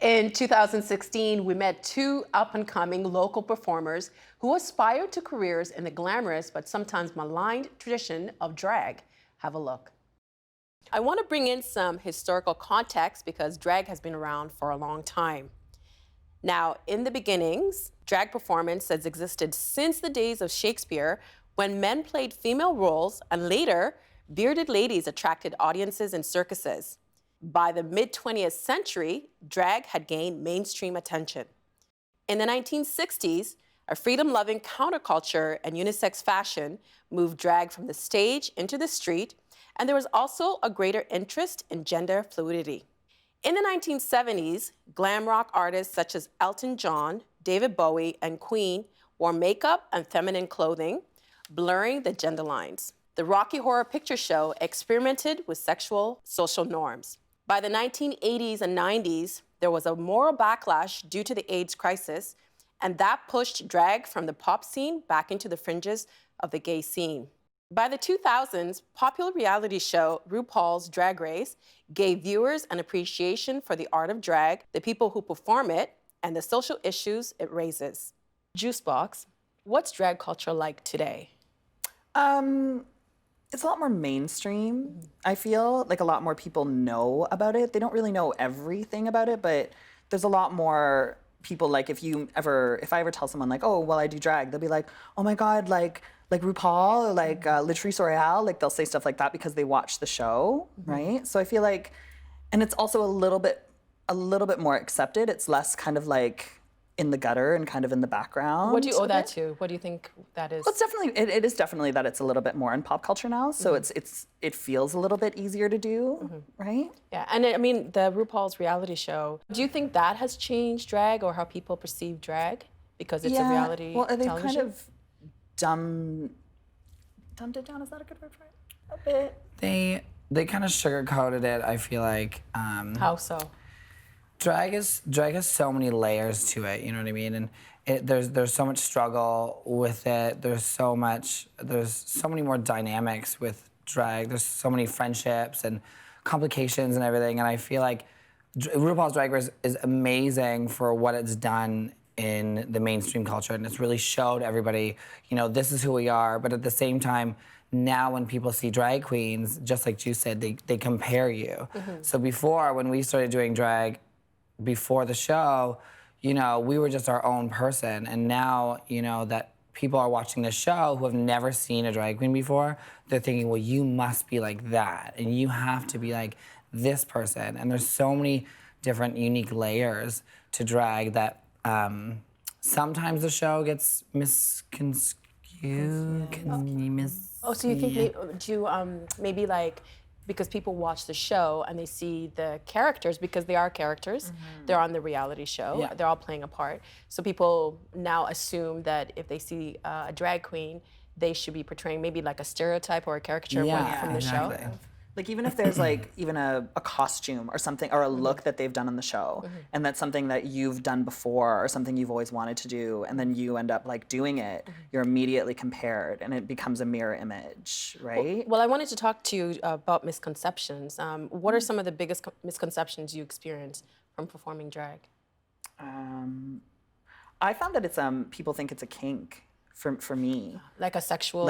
In 2016, we met two up-and-coming local performers who aspired to careers in the glamorous but sometimes maligned tradition of drag. Have a look. I want to bring in some historical context because drag has been around for a long time. Now, in the beginnings, drag performance has existed since the days of Shakespeare, when men played female roles, and later, bearded ladies attracted audiences in circuses. By the mid-20th century, drag had gained mainstream attention. In the 1960s, a freedom-loving counterculture and unisex fashion moved drag from the stage into the street, and there was also a greater interest in gender fluidity. In the 1970s, glam rock artists such as Elton John, David Bowie, and Queen wore makeup and feminine clothing, blurring the gender lines. The Rocky Horror Picture Show experimented with sexual social norms. By the 1980s and 90s, there was a moral backlash due to the AIDS crisis, and that pushed drag from the pop scene back into the fringes of the gay scene. By the 2000s, popular reality show RuPaul's Drag Race gave viewers an appreciation for the art of drag, the people who perform it, and the social issues it raises. Juicebox, what's drag culture like today? It's a lot more mainstream, I feel. Like a lot more people know about it. They don't really know everything about it, but there's a lot more people, like if I ever tell someone like, oh, well, I do drag, they'll be like, oh my God, like RuPaul, or like Latrice Royale, like they'll say stuff like that because they watch the show, right? So I feel like, and it's also a little bit more accepted. It's less kind of like in the gutter and kind of in the background. What do you owe that to? What do you think that is? Well, it's definitely, it is definitely that it's a little bit more in pop culture now. So it feels a little bit easier to do, right? Yeah, and I mean, the RuPaul's reality show, do you think that has changed drag or how people perceive drag? Because it's a reality television? They've kind of dumbed it down, is that a good word for it? A bit. They kind of sugarcoated it, I feel like. How so? Drag has so many layers to it, you know what I mean? And there's so much struggle with it. There's so many more dynamics with drag. There's so many friendships and complications and everything. And I feel like RuPaul's Drag Race is amazing for what it's done in the mainstream culture, and it's really showed everybody, you know, this is who we are. But at the same time, now when people see drag queens, just like you said, they compare you. So before, when we started doing drag, before the show, you know, we were just our own person. And now, you know, that people are watching the show who have never seen a drag queen before, they're thinking, well, you must be like that, and you have to be like this person. And there's so many different unique layers to drag that sometimes the show gets misconstrued. Oh, so you think maybe like, because people watch the show and they see the characters, because they are characters, they're on the reality show, they're all playing a part. So people now assume that if they see a drag queen, they should be portraying maybe like a stereotype or a caricature from the show. Like even if there's like even a costume or something, or a look that they've done on the show, and that's something that you've done before or something you've always wanted to do, and then you end up like doing it, you're immediately compared and it becomes a mirror image, right? Well, I wanted to talk to you about misconceptions. What are some of the biggest misconceptions you experience from performing drag? I found that it's people think it's a kink. For me, like a sexual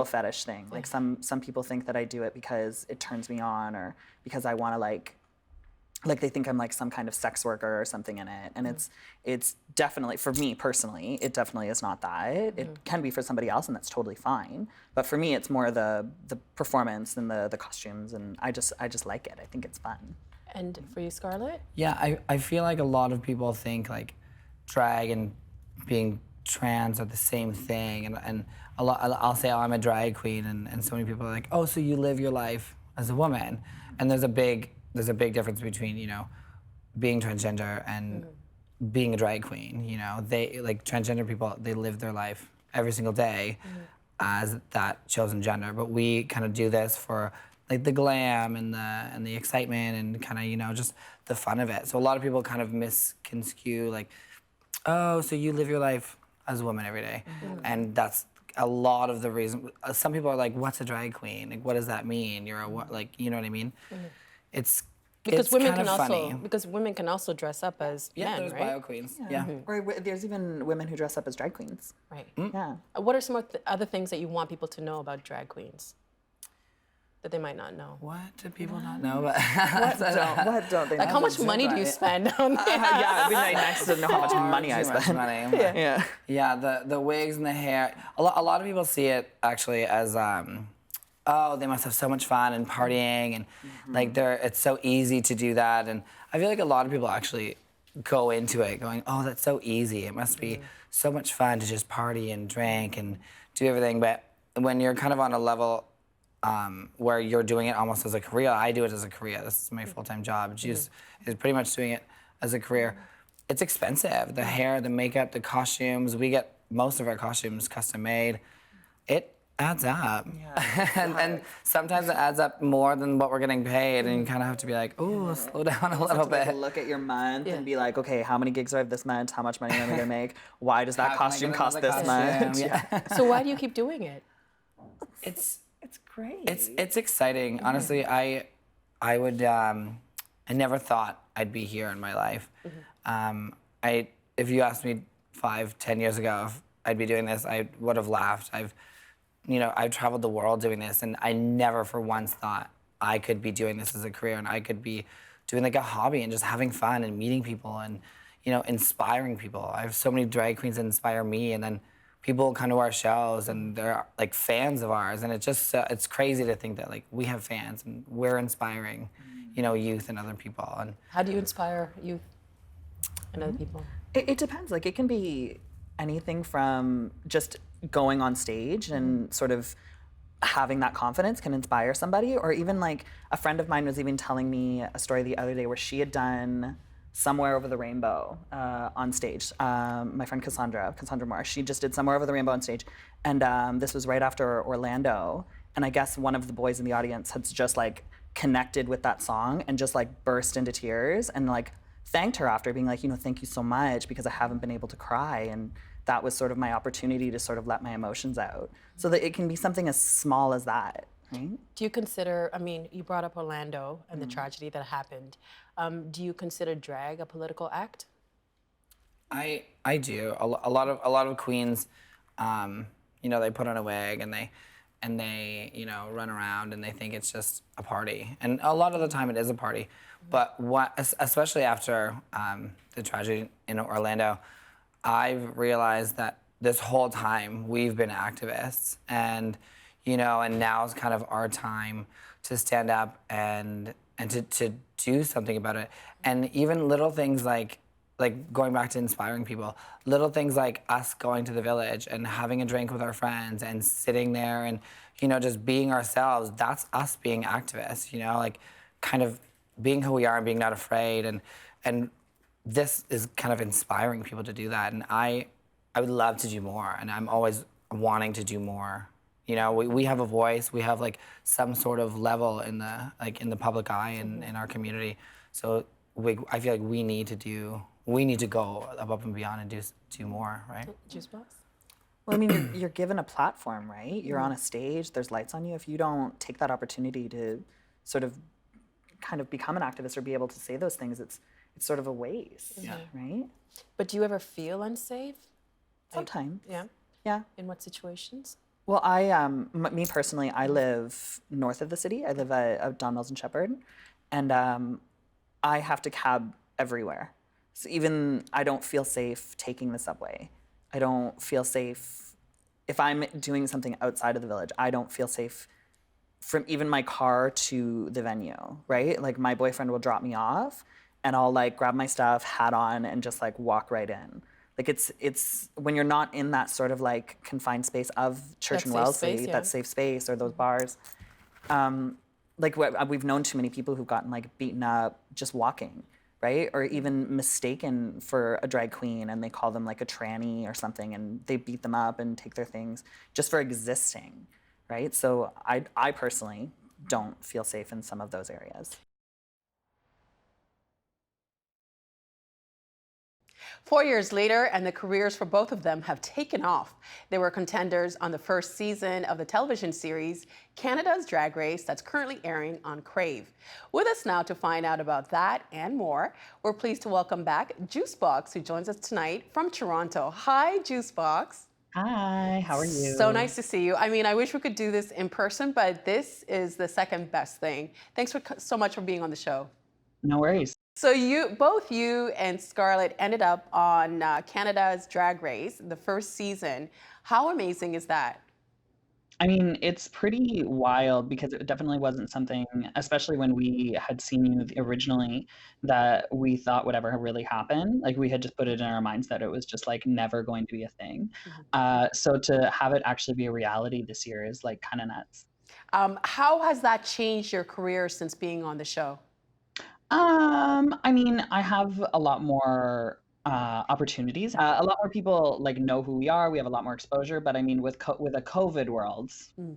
fetish thing. Like some people think that I do it because it turns me on, or because I want to like they think I'm like some kind of sex worker or something in it. And it's definitely, for me personally, it definitely is not that. It can be for somebody else, and that's totally fine. But for me, it's more the performance and the costumes, and I just like it. I think it's fun. And for you, Scarlett? Yeah, I feel like a lot of people think like drag and being trans are the same thing, and I'll say, oh, I'm a drag queen, and so many people are like, oh, so you live your life as a woman. And there's a big difference between, you know, being transgender and being a drag queen. You know, they, like, transgender people, they live their life every single day as that chosen gender, but we kind of do this for like the glam and the excitement and kind of, you know, just the fun of it. So a lot of people kind of misconstrue, like, oh, so you live your life as a woman every day. And that's a lot of the reason. Some people are like, what's a drag queen? Like, what does that mean? You're a what? Like, you know what I mean? It's Because it's women kind can of also funny. because women can also dress up as Yeah, men, there's right? bio queens. Yeah. Or there's even women who dress up as drag queens. Right. Yeah. What are some of the other things that you want people to know about drag queens that they might not know? What do people not know? But What don't they know? Like, how much money do you spend on that? Yeah, it'd be nice to know how much money I Too much spend. money. Yeah. Yeah, the wigs and the hair. A lot of people see it actually as oh, they must have so much fun and partying and like it's so easy to do that. And I feel like a lot of people actually go into it going, oh, that's so easy. It must be so much fun to just party and drink and do everything. But when you're kind of on a level where you're doing it almost as a career, I do it as a career. This is my full-time job. Juice is pretty much doing it as a career. It's expensive. The hair, the makeup, the costumes. We get most of our costumes custom made. It adds up. Yeah. and sometimes it adds up more than what we're getting paid, and you kind of have to be like, ooh, slow down a little bit. Like, look at your month and be like, okay, how many gigs do I have this month? How much money am I gonna make? Why does that How can I costume get cost another this costume? much? Yeah. So why do you keep doing it? It's great. It's exciting. Honestly, I never thought I'd be here in my life. If you asked me 5-10 years ago if I'd be doing this, I would have laughed. I've traveled the world doing this, and I never for once thought I could be doing this as a career, and I could be doing like a hobby and just having fun and meeting people and, inspiring people. I have so many drag queens that inspire me, and then people come to our shows and they're like fans of ours, and it's crazy to think that like we have fans and we're inspiring, youth and other people. And How do you inspire youth and other people? It depends. Like, it can be anything from just going on stage and sort of having that confidence can inspire somebody, or even like a friend of mine was even telling me a story the other day where she had done Somewhere Over the Rainbow on stage. My friend Cassandra Moore, she just did Somewhere Over the Rainbow on stage, and this was right after Orlando, and I guess one of the boys in the audience had just like connected with that song and just like burst into tears and like thanked her after, being like, thank you so much, because I haven't been able to cry, and that was sort of my opportunity to sort of let my emotions out. So that it can be something as small as that, right? Do you consider, you brought up Orlando and the tragedy that happened. Do you consider drag a political act? I do. A lot of queens, they put on a wig and they run around and they think it's just a party. And a lot of the time it is a party. But especially after the tragedy in Orlando, I've realized that this whole time we've been activists, and and now is kind of our time to stand up and to do something about it. And even little things like going back to inspiring people, little things like us going to the village and having a drink with our friends and sitting there and just being ourselves. That's us being activists, like kind of being who we are and being not afraid. And this is kind of inspiring people to do that. And I would love to do more, and I'm always wanting to do more. We have a voice, we have like some sort of level in the public eye and in our community. So I feel like we need to go above and beyond and do more, right? Juice Box? Well, you're given a platform, right? You're on a stage, there's lights on you. If you don't take that opportunity to sort of kind of become an activist or be able to say those things, it's sort of a waste, right? But do you ever feel unsafe? Sometimes. Yeah? Yeah. In what situations? Well, me personally, I live north of the city. I live at Don Mills and Shepherd, and I have to cab everywhere. So even I don't feel safe taking the subway. I don't feel safe if I'm doing something outside of the village. I don't feel safe from even my car to the venue, right? Like, my boyfriend will drop me off, and I'll like grab my stuff, hat on, and just like walk right in. Like, it's when you're not in that sort of like confined space of Church That and safe Wellesley, space, yeah. that safe space, or those bars. Like, we've known too many people who've gotten like beaten up just walking, right? Or even mistaken for a drag queen, and they call them like a tranny or something, and they beat them up and take their things just for existing, right? So I personally don't feel safe in some of those areas. 4 years later, and the careers for both of them have taken off. They were contenders on the first season of the television series Canada's Drag Race that's currently airing on Crave. With us now to find out about that and more, we're pleased to welcome back Boxx, who joins us tonight from Toronto. Hi, Boxx. Hi, how are So you? nice to see you. I mean, I wish we could do this in person, but this is the second best thing. Thanks so much for being on the show. No worries. So both you and Scarlett ended up on Canada's Drag Race, the first season. How amazing is that? I mean, it's pretty wild because it definitely wasn't something, especially when we had seen you originally, that we thought would ever really happen. Like we had just put it in our minds that it was just like never going to be a thing. Mhm. So to have it actually be a reality this year is like kind of nuts. How has that changed your career since being on the show? I mean, I have a lot more opportunities. A lot more people like know who we are. We have a lot more exposure. But I mean, with a COVID world, Mm.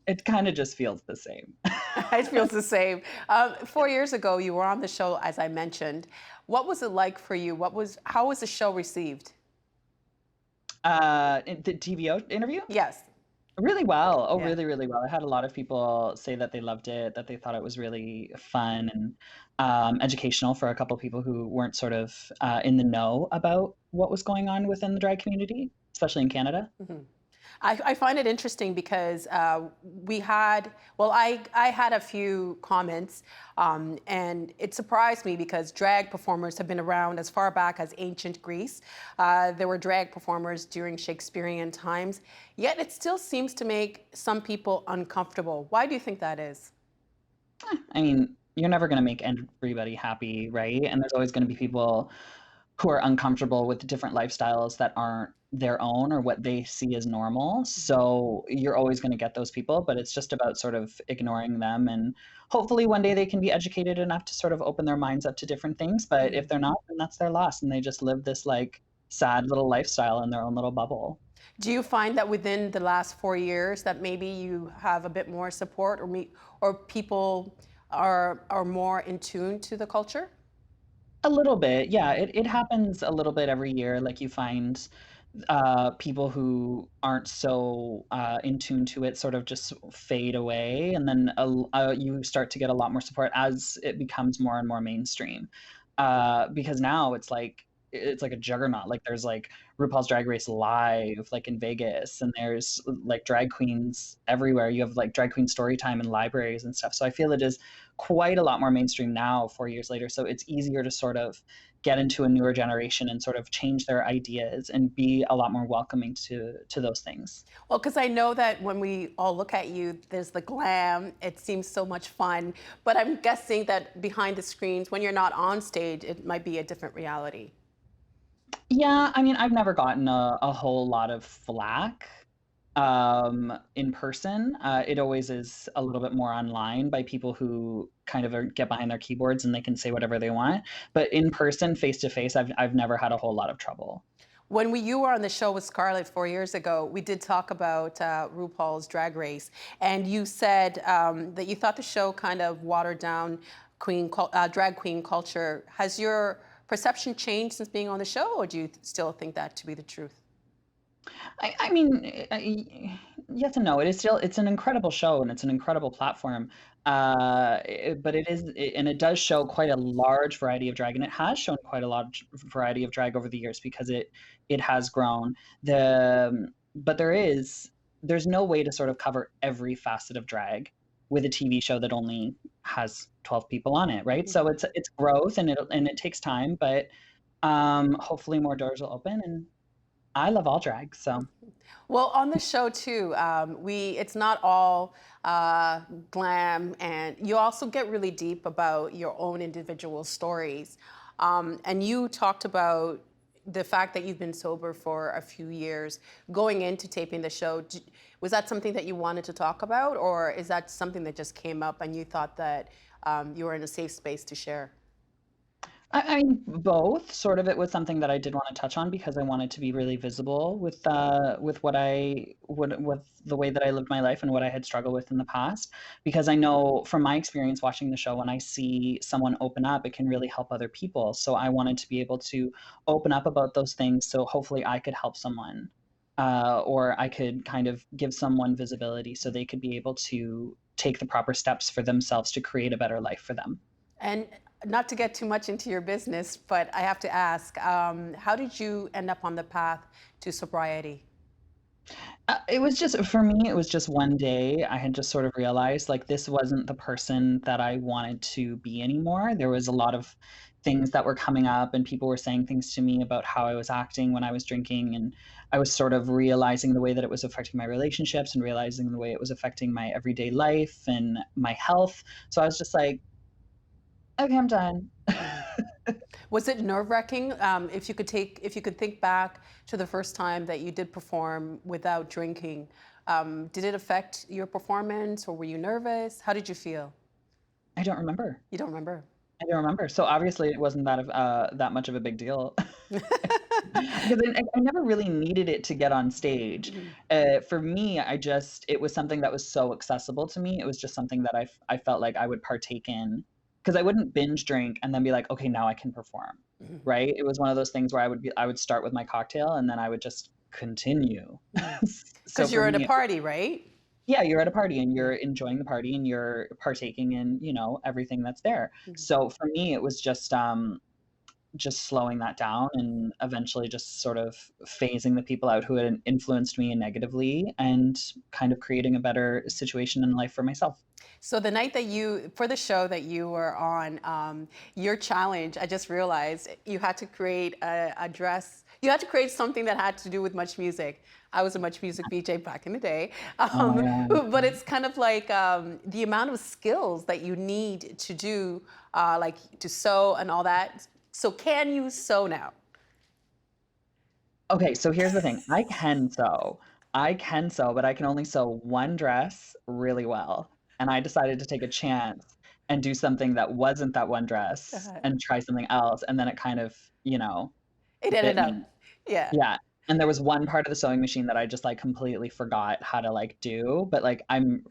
it kind of just feels the same. It feels the same. 4 years ago, you were on the show, as I mentioned. What was it like for you? How was the show received? The TVO interview? Yes. Really well. Oh, Yeah. really, really well. I had a lot of people say that they loved it, that they thought it was really fun and educational for a couple people who weren't sort of in the know about what was going on within the drag community, especially in Canada. Mhm. I find it interesting because I had a few comments, and it surprised me because drag performers have been around as far back as ancient Greece. There were drag performers during Shakespearean times, yet it still seems to make some people uncomfortable. Why do you think that is? I mean, you're never going to make everybody happy, right? And there's always going to be people who are uncomfortable with different lifestyles that aren't their own or what they see as normal. So you're always going to get those people, but it's just about sort of ignoring them. And hopefully one day they can be educated enough to sort of open their minds up to different things. But if they're not, then that's their loss. And they just live this like sad little lifestyle in their own little bubble. Do you find that within the last 4 years that maybe you have a bit more support, or people are more in tune to the culture? A little bit, yeah. It happens a little bit every year. Like you find people who aren't so in tune to it sort of just fade away, and then you start to get a lot more support as it becomes more and more mainstream. Because now it's like a juggernaut. Like there's like RuPaul's Drag Race live, like in Vegas, and there's like drag queens everywhere. You have like drag queen story time in libraries and stuff. So I feel it is quite a lot more mainstream now, 4 years later. So it's easier to sort of get into a newer generation and sort of change their ideas and be a lot more welcoming to those things. Well, because I know that when we all look at you, there's the glam. It seems so much fun. But I'm guessing that behind the screens, when you're not on stage, it might be a different reality. Yeah, I mean, I've never gotten a whole lot of flack in person. It always is a little bit more online by people who kind of get behind their keyboards and they can say whatever they want. But in person, face to face, I've never had a whole lot of trouble. When you were on the show with Scarlett 4 years ago, we did talk about RuPaul's Drag Race, and you said that you thought the show kind of watered down drag queen culture. Has your perception changed since being on the show, or do you still think that to be the truth? I mean, yes and no. It's an incredible show and it's an incredible platform. But and it does show quite a large variety of drag, and it has shown quite a large variety of drag over the years because it has grown. But there's no way to sort of cover every facet of drag with a TV show that only has 12 people on it, right? So it's growth and it takes time, but hopefully more doors will open and I love all drag, so. Well, on the show too, it's not all glam, and you also get really deep about your own individual stories. And you talked about the fact that you've been sober for a few years. Going into taping the show, was that something that you wanted to talk about, or is that something that just came up and you thought that you were in a safe space to share? I mean, both. Sort of, it was something that I did want to touch on because I wanted to be really visible with what I would with the way that I lived my life and what I had struggled with in the past. Because I know from my experience watching the show, when I see someone open up, it can really help other people. So I wanted to be able to open up about those things, so hopefully I could help someone, or I could kind of give someone visibility so they could be able to take the proper steps for themselves to create a better life for them. And not to get too much into your business, but I have to ask, how did you end up on the path to sobriety? It was just for me, it was just one day I had just sort of realized, like, this wasn't the person that I wanted to be anymore. There was a lot of things that were coming up, and people were saying things to me about how I was acting when I was drinking, and I was sort of realizing the way that it was affecting my relationships and realizing the way it was affecting my everyday life and my health. So I was just like, "Okay, I'm done." Was it nerve-wracking? If you could think back to the first time that you did perform without drinking, did it affect your performance, or were you nervous? How did you feel? I don't remember. You don't remember? I don't remember. So obviously it wasn't that much of a big deal. Because I never really needed it to get on stage. Mhm. For me, it was something that was so accessible to me. It was just something that I felt like I would partake in, because I wouldn't binge drink and then be like, okay, now I can perform, Mhm. right? It was one of those things where I would start with my cocktail and then I would just continue. So Because for you're at a me, party, right? yeah, you're at a party and Yeah. you're enjoying the party and you're partaking in, everything that's there. Mhm. So for me, it was just slowing that down and eventually just sort of phasing the people out who had influenced me negatively and kind of creating a better situation in life for myself. So the night that for the show that you were on, your challenge, I just realized you had to create a dress. You had to create something that had to do with Much Music. I was a Much Music VJ back in the day. Oh my But God. it's kind of like the amount of skills that you need to do, like to sew and all that. So can you sew now? Okay, so here's the thing. I can sew. I can sew, but I can only sew one dress really well. And I decided to take a chance and do something that wasn't that one dress Uh, and try something else. And then it kind of, It ended bit up, me. yeah. Yeah, and there was one part of the sewing machine that I just, like, completely forgot how to, like, do, but, like, I'm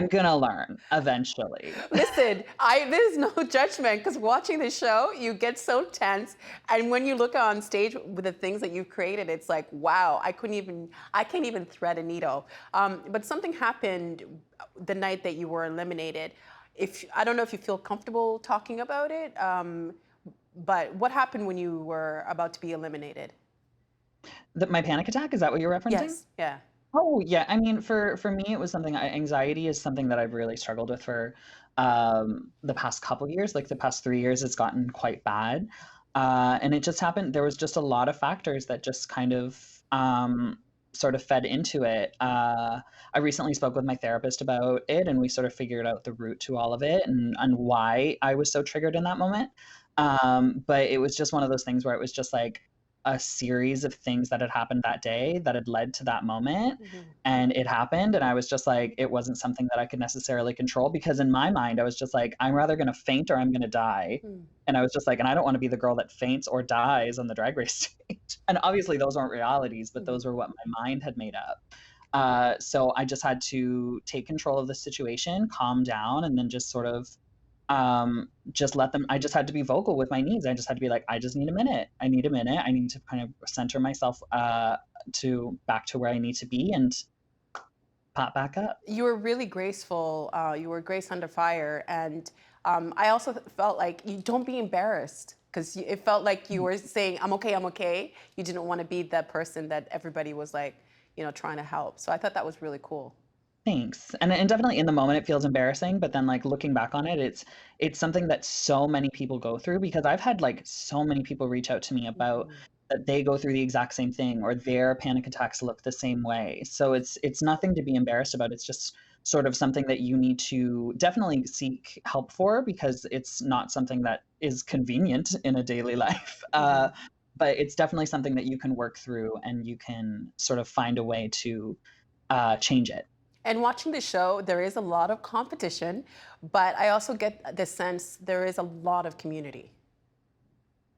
gonna learn eventually. Listen, there's no judgment because watching the show, you get so tense, and when you look on stage with the things that you created, it's like, wow, I can't even thread a needle. But something happened the night that you were eliminated. If I don't know if you feel comfortable talking about it, but what happened when you were about to be eliminated? My panic attack, is that what you're referencing? Yes, yeah. Oh, yeah, I mean, for me, it was something anxiety is something that I've really struggled with for, the past couple years, like, the past 3 years, it's gotten quite bad, and it just happened there was just a lot of factors that just kind of, sort of fed into it. I recently spoke with my therapist about it, and we sort of figured out the root to all of it and why I was so triggered in that moment, but it was just one of those things where it was just, like, a series of things that had happened that day that had led to that moment, Mhm. and it happened, and I was just like, it wasn't something that I could necessarily control because in my mind, I was just like, "I'm rather gonna faint or I'm gonna die," Mm. and I was just like, "And I don't wanna be the girl that faints or dies on the Drag Race stage," and obviously those aren't realities, but those Mhm. were what my mind had made up. So I just had to take control of the situation, calm down, and then just sort of just let them I just had to be vocal with my needs. I just had to be like, "I just need a minute. I need a minute. I need to kind of center myself, to back to where I need to be and pop back up." You were really graceful. You were grace under fire, and I also felt like you don't be embarrassed because it felt like you were saying, "I'm okay, I'm okay." You didn't want to be that person that everybody was like, trying to help. So I thought that was really cool. Thanks. And definitely in the moment it feels embarrassing, but then, like, looking back on it, it's something that so many people go through because I've had, like, so many people reach out to me about Mhm. that they go through the exact same thing or their panic attacks look the same way. So it's nothing to be embarrassed about. It's just sort of something that you need to definitely seek help for because it's not something that is convenient in a daily life. Mhm. But it's definitely something that you can work through and you can sort of find a way to, change it. And watching the show, there is a lot of competition, but I also get the sense there is a lot of community.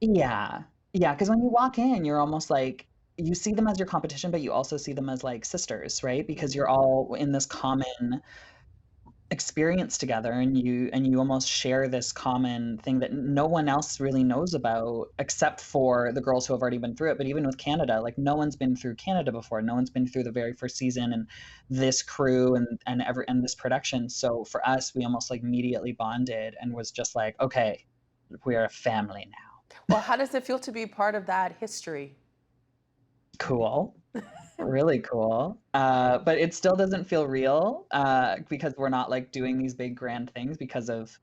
Yeah. Yeah, because when you walk in, you're almost like you see them as your competition, but you also see them as like sisters, right? Because you're all in this common experience together, and you almost share this common thing that no one else really knows about except for the girls who have already been through it. But even with Canada, like no one's been through Canada before. No one's been through the very first season and this crew and this production. So for us, we almost like immediately bonded and was just like, okay, we're a family now. Well, how does it feel to be part of that history? Cool. Really cool. But it still doesn't feel real because we're not like doing these big grand things because of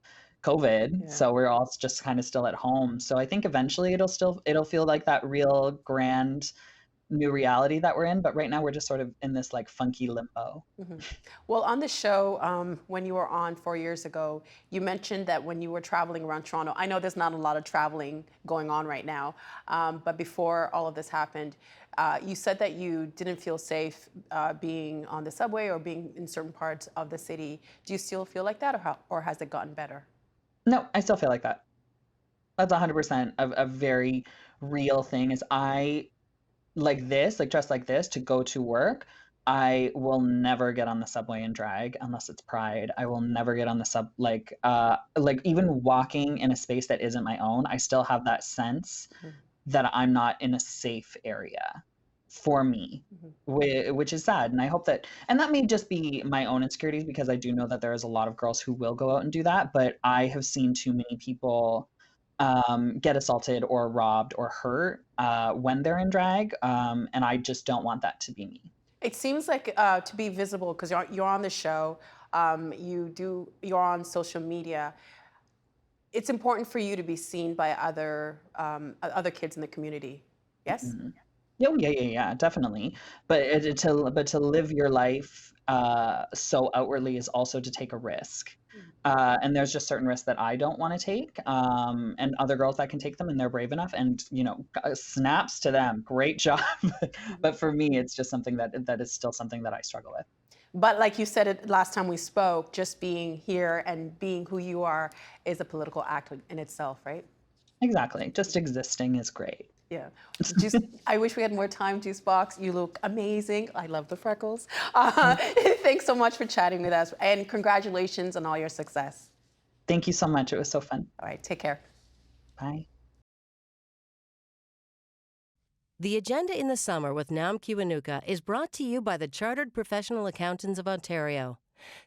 COVID. Yeah. So we're all just kind of still at home. So I think eventually it'll feel like that real grand new reality that we're in. But right now we're just sort of in this like funky limbo. Mhm. Well, on the show, when you were on 4 years ago, you mentioned that when you were traveling around Toronto, I know there's not a lot of traveling going on right now, but before all of this happened, you said that you didn't feel safe being on the subway or being in certain parts of the city. Do you still feel like that, or has it gotten better? No, I still feel like that. That's 100% a very real thing is I like this, like dressed like this to go to work, I will never get on the subway in drag unless it's Pride. I will never get on the like even walking in a space that isn't my own, I still have that sense Mhm. that I'm not in a safe area for me, Mhm. which is sad. And I hope that, and that may just be my own insecurities because I do know that there is a lot of girls who will go out and do that, but I have seen too many people get assaulted or robbed or hurt when they're in drag, and I just don't want that to be me. It seems like to be visible because you're on the show, you're on social media. It's important for you to be seen by other kids in the community. Yes. Mhm. Oh, yeah, yeah, yeah, definitely. But to live your life so outwardly is also to take a risk. And there's just certain risks that I don't want to take, and other girls that can take them, and they're brave enough. And snaps to them, great job. Mhm. But for me, it's just something that is still something that I struggle with. But like you said it last time we spoke, just being here and being who you are is a political act in itself, right? Exactly, just existing is great. Yeah. Juice, I wish we had more time, Juice Box. You look amazing. I love the freckles. Thanks so much for chatting with us, and congratulations on all your success. Thank you so much. It was so fun. All right, take care. Bye. The Agenda in the Summer with Nam Kiwanuka is brought to you by the Chartered Professional Accountants of Ontario.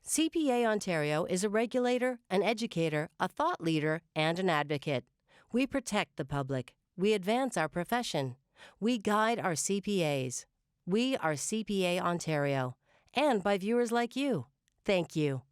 CPA Ontario is a regulator, an educator, a thought leader, and an advocate. We protect the public. We advance our profession. We guide our CPAs. We are CPA Ontario. And by viewers like you. Thank you.